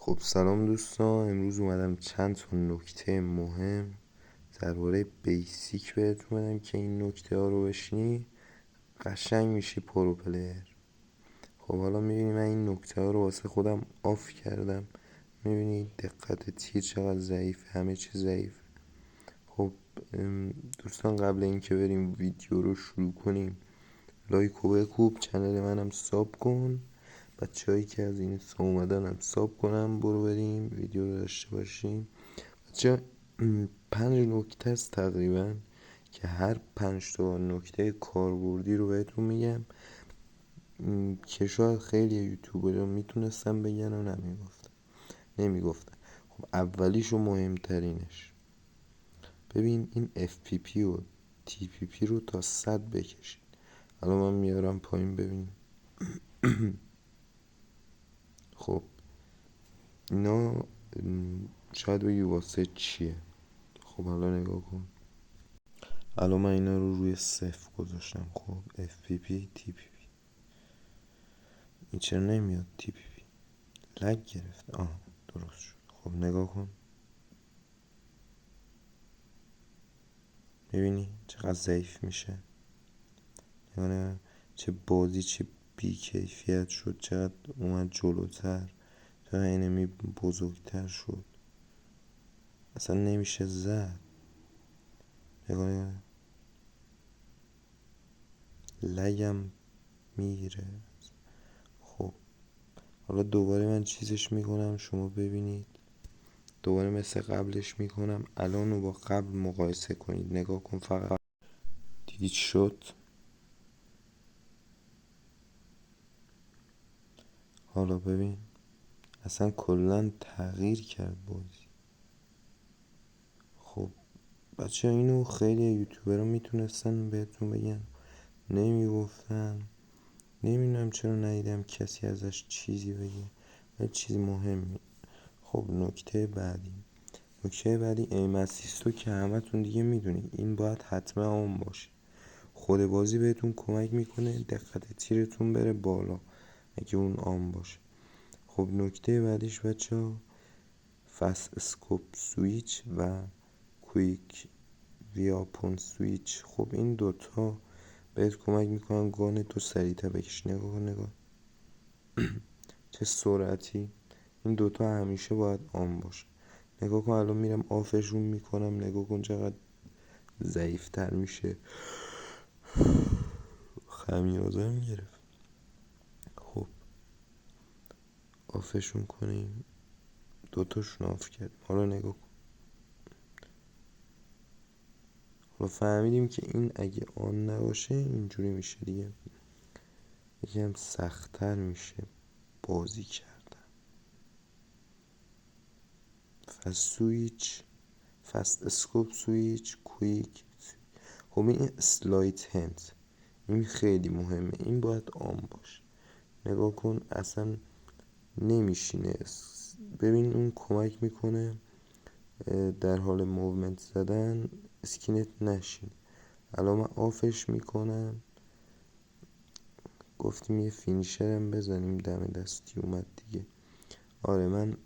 خب سلام دوستان، امروز اومدم چند تا نکته مهم درباره بیسیک بهتون بدم که این نکته ها رو بشنی قشنگ میشی پرو پلیر. خب حالا میبینی من این نکته ها رو واسه خودم آف کردم. میبینی دقت تیر چقدر ضعیفه، همه چی ضعیفه. خب دوستان قبل اینکه بریم ویدیو رو شروع کنیم لایک و بکوب، چنل منم ساب کن، بچه هایی که از این سا اومدن هم ساب کنم. برو بریم ویدیو رو داشته باشیم. بچه 5 نکته است تقریبا که هر 5 تا نکته کاربردی رو بهتون میگم که شاید خیلی یوتیوبر رو میتونستم بگن و نمیگفتن. خب اولیش و مهمترینش، ببین این FPP و TPP رو تا 100 بکشید. حالا من میارم پایین ببین. خب اینا شاید بگی واسه چیه. خب حالا نگاه کن، الان من اینا رو روی 0 گذاشتم. خب FPP TPP این چرا نمیاد؟ TPP لگ گرفت. درست شد. خب نگاه کن، ببینی چقدر ضعیف میشه؟ یعنی چه بازی چه بی کیفیت شد، چقدر اومد جلوتر، چقدر اینمی بزرگتر شد، اصلا نمیشه زد. نگاه لگم میگیره. خب حالا دوباره من چیزش میکنم شما ببینید، دوباره مثل قبلش میکنم. الان رو با قبل مقایسه کنید، نگاه کن فقط. دیدی چی شد؟ حالا ببین اصلا کلا تغییر کرد بازی. خب بچه اینو خیلی یوتیوبرها میتونستن بهتون بگن، نمیگفتن. نمیدونم چرا ندیدم کسی ازش چیزی بگه، ولی چیز مهمی. خب نکته بعدی ایم اسیستو که همتون دیگه میدونید این باید حتما اون باشه. خود بازی بهتون کمک میکنه دقت تیرتون بره بالا اگه اون آن باشه. خب نکته بعدیش بچه ها فست اسکوپ سویچ و کویک ویاپون سویچ. خب این دوتا بهت کمک میکنن گان تو سریعتر بکش. نگاه چه سرعتی. این دوتا همیشه باید آن باشه. نگاه کن الان میرم آفشون میکنم، نگاه کن چقدر ضعیفتر میشه. خمیازم گرفت. خب آفشون کنیم، دوتاشون آف کردیم. حالا نگاه کن، حالا فهمیدیم که این اگه آن نباشه اینجوری میشه دیگه، یکم سخت‌تر میشه بازی کردن. فست اسکوپ سویچ کویک. خب این اسلایت هند، این خیلی مهمه، این باید آن باشه. نگاه کن اصلا نمیشینه. ببین اون کمک میکنه در حال موومنت زدن اسکینت نشین. الان من آفش میکنم، گفتیم یه فینیشرم بزنیم، دم دستی اومد دیگه. آره من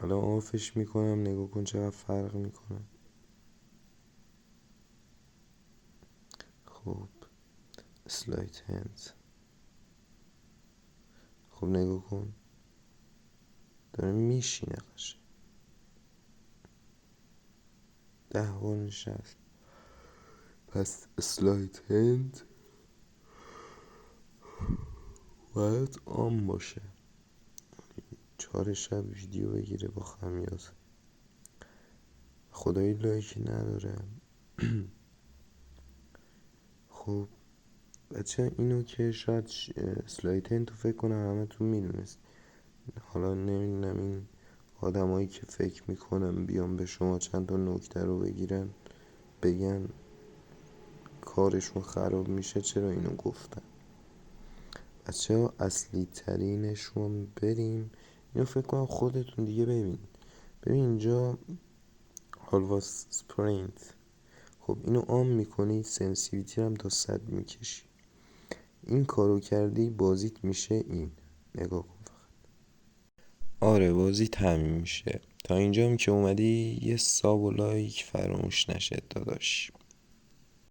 الان آفش میکنم، نگاه کن چقدر فرق میکنه. خب اسلایت هند، خب نگاه کن داره میشینه قشنگ. 10 بار نشست. پس اسلایت هند باید آن باشه. 4 شب ویدیو بگیره با خمیازه، خدایی لایکی نداره. خب بچه اینو که شاید اسلایت هند تو فکر کنم همه تو میدونست. حالا نمیدونم این آدمایی که فکر میکنم بیان به شما چند تا نکته رو بگیرن بگن کارشون خراب میشه چرا اینو گفتن. بچه ها اصلی ترینشون بریم. اینو فکر کنم خودتون دیگه ببین اینجا هالواس سپرینت. خب اینو آن میکنی، سنسیویتی هم تا 100 میکشی. این کارو کردی بازیت میشه این. نگاه کن فقط. آره بازی تمیم میشه. تا اینجام که اومدی یه ساب و لایک فراموش نشه داداش.